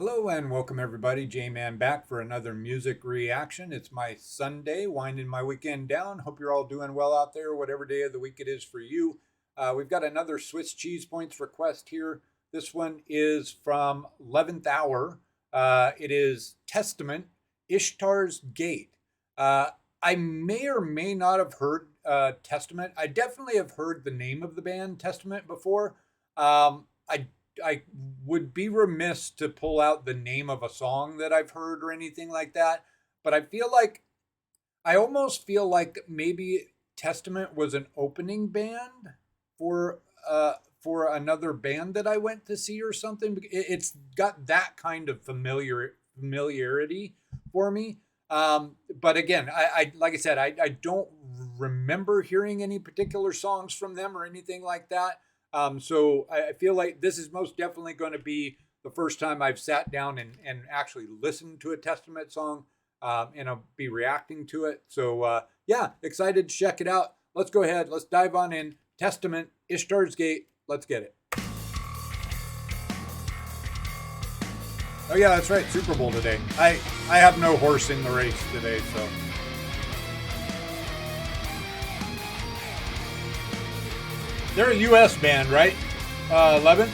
Hello and welcome everybody. J-Man back for another music reaction. It's my Sunday, winding my weekend down. Hope you're all doing well out there, whatever day of the week it is for you. We've got another Swiss cheese points request here. This one is from 11th Hour. It is Testament, Ishtar's Gate. I may or may not have heard Testament. I definitely have heard the name of the band Testament before. I would be remiss to pull out the name of a song that I've heard or anything like that. But I almost feel like maybe Testament was an opening band for for another band that I went to see or something. It's got that kind of familiarity for me. But again, I like I said, I don't remember hearing any particular songs from them or anything like that. So I feel like this is most definitely going to be the first time I've sat down and actually listened to a Testament song, and I'll be reacting to it. So yeah, excited to check it out. Let's go ahead. Let's dive on in. Testament, Ishtar's Gate. Let's get it. Oh yeah, that's right. Super Bowl today. I have no horse in the race today, so. They're a U.S. band, right? 11?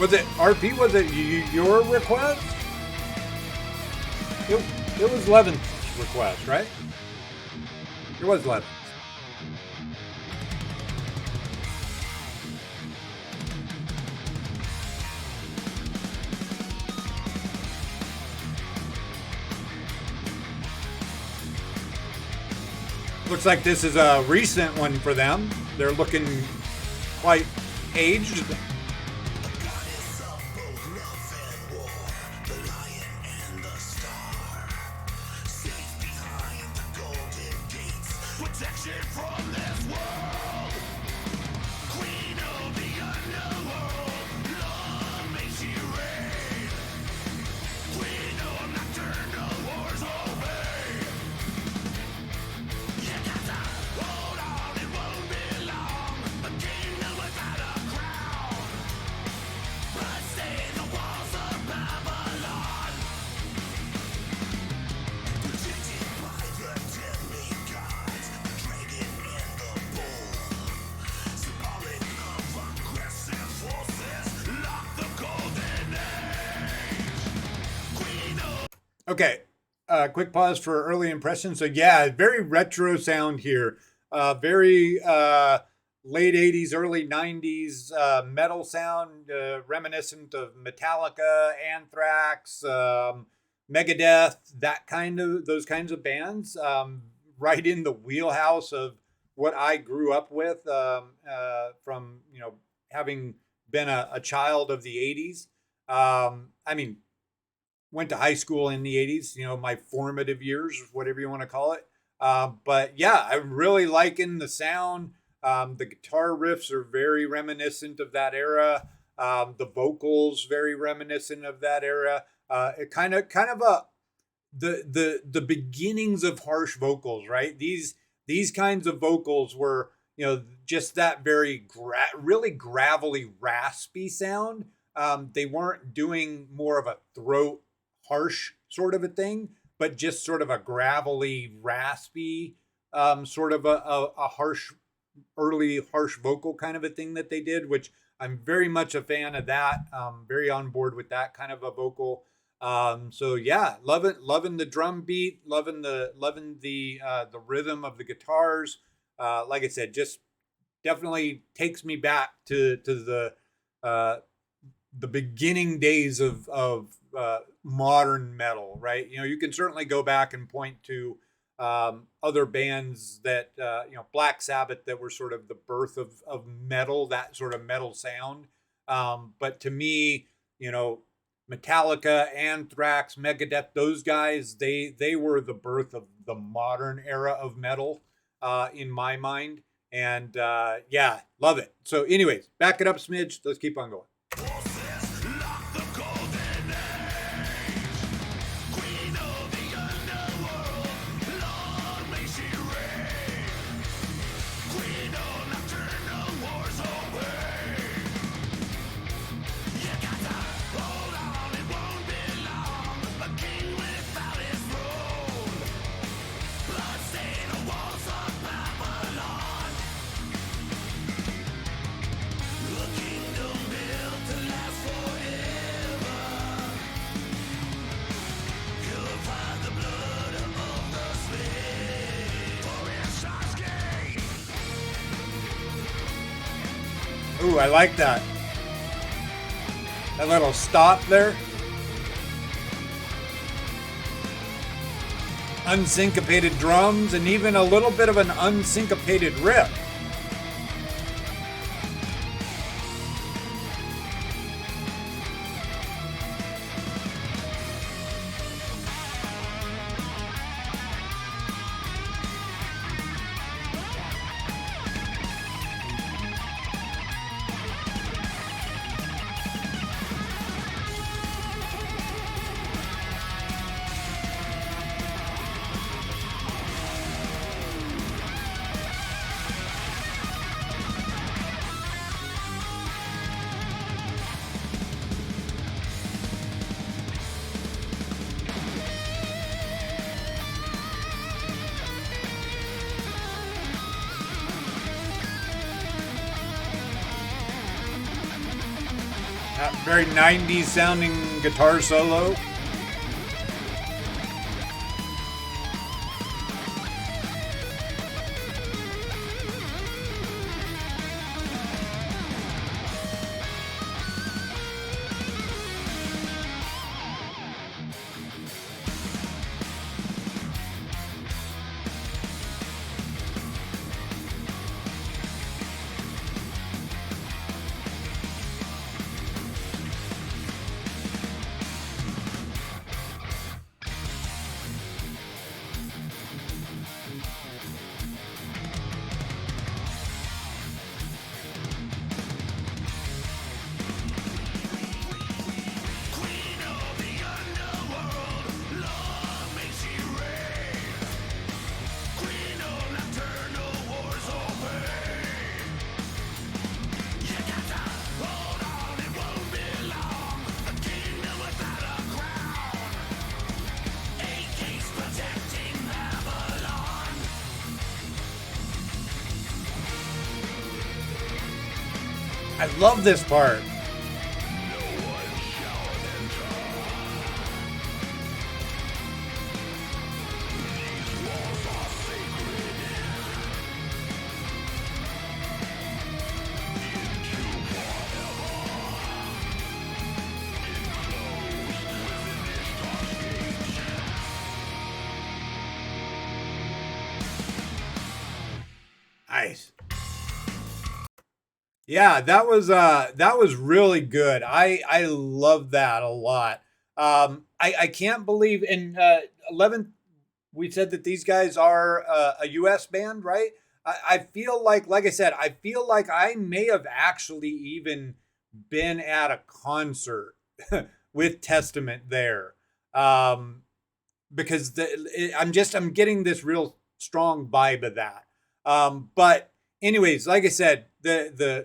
Was it RP? Was it your request? It was 11's request, right? It was 11. Looks like this is a recent one for them. They're looking quite aged. Protection from this world, Queen of the underworld, long may she reign. Queen of nocturnal wars obey. You gotta hold on, it won't be long. A kingdom without a crown, but stay in the walls of Babylon. Protected by the deadly gods, the dragon and the bull, symbolic of aggressive forces, lock the golden age. Queen of... Okay, quick pause for early impressions. So yeah, very retro sound here. Very late 80s, early 90s metal sound, reminiscent of Metallica, Anthrax, Megadeth, those kinds of bands. Right in the wheelhouse of what I grew up with, from having been a child of the 80s. I mean, went to high school in the 80s, my formative years, whatever you want to call it. But yeah, I'm really liking the sound. The guitar riffs are very reminiscent of that era. The vocals very reminiscent of that era. It kind of the beginnings of harsh vocals, right? These kinds of vocals were, just that very really gravelly, raspy sound. They weren't doing more of a throat harsh sort of a thing, but just sort of a gravelly, raspy, sort of a harsh, early harsh vocal kind of a thing that they did, which I'm very much a fan of that. Very on board with that kind of a vocal. So yeah, loving the drum beat, loving the rhythm of the guitars. Like I said, just definitely takes me back to the beginning days of modern metal, right? You can certainly go back and point to other bands that, Black Sabbath, that were sort of the birth of metal, that sort of metal sound. But to me, Metallica, Anthrax, Megadeth, those guys, they were the birth of the modern era of metal, in my mind. And yeah, love it. So anyways, back it up smidge. Let's keep on going. Ooh, I like that. That little stop there. Unsyncopated drums and even a little bit of an unsyncopated riff. That very 90s sounding guitar solo. I love this part. Nice. Yeah, that was really good. I love that a lot. I can't believe in 11th we said that these guys are a US band, right? I feel like I said, I feel like I may have actually even been at a concert with Testament there. Um because I'm getting this real strong vibe of that. But anyways, like I said, the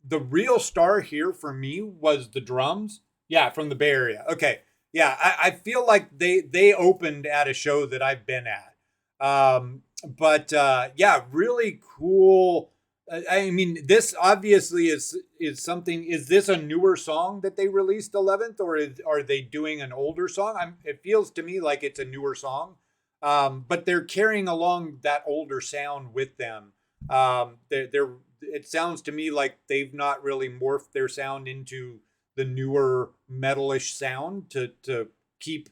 real star here for me was the drums. Yeah, from the Bay Area. Okay, yeah, I feel like they opened at a show that I've been at. But yeah, really cool. I mean, this obviously is something. Is this a newer song that they released 11th, or are they doing an older song? It feels to me like it's a newer song, but they're carrying along that older sound with them. They're it sounds to me like they've not really morphed their sound into the newer metalish sound to keep.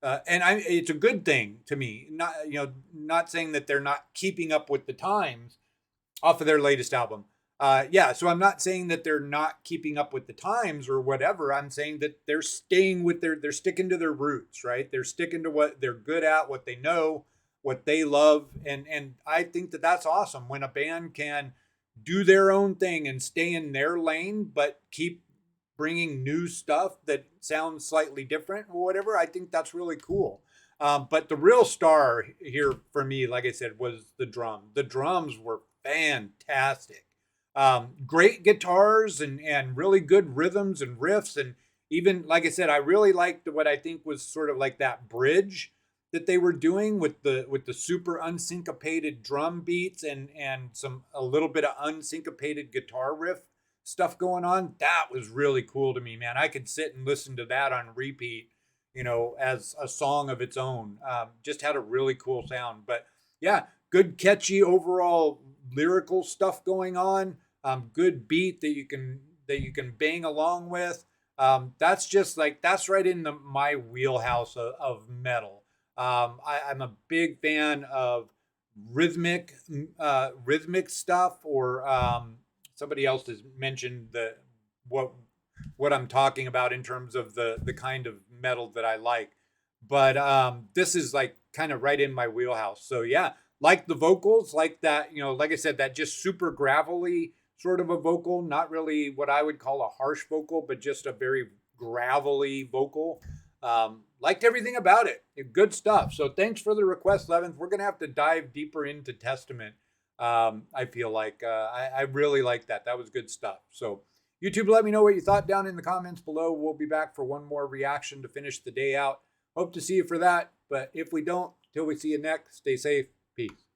And it's a good thing to me. Not not saying that they're not keeping up with the times off of their latest album. Yeah, so I'm not saying that they're not keeping up with the times or whatever. I'm saying that they're staying with they're sticking to their roots, right? They're sticking to what they're good at, what they know, what they love, and I think that that's awesome when a band can do their own thing and stay in their lane, but keep bringing new stuff that sounds slightly different or whatever. I think that's really cool. But the real star here for me, like I said, was the drum. The drums were fantastic. Great guitars and really good rhythms and riffs. And even, like I said, I really liked what I think was sort of like that bridge that they were doing with the super unsyncopated drum beats and some a little bit of unsyncopated guitar riff stuff going on. That was really cool to me, man. I could sit and listen to that on repeat, as a song of its own. Just had a really cool sound. But yeah, good, catchy overall lyrical stuff going on. good beat that you can bang along with. That's just like that's right in my wheelhouse of metal. I'm a big fan of rhythmic stuff, or somebody else has mentioned what what I'm talking about in terms of the kind of metal that I like. But this is like kind of right in my wheelhouse. So yeah, like the vocals, like that, like I said, that just super gravelly sort of a vocal, not really what I would call a harsh vocal, but just a very gravelly vocal. Liked everything about it. Good stuff. So thanks for the request, 11th. We're gonna have to dive deeper into Testament. I feel like I really like that. That was good stuff. So YouTube, let me know what you thought down in the comments below. We'll be back for one more reaction to finish the day out. Hope to see you for that. But if we don't, till we see you next, stay safe. Peace.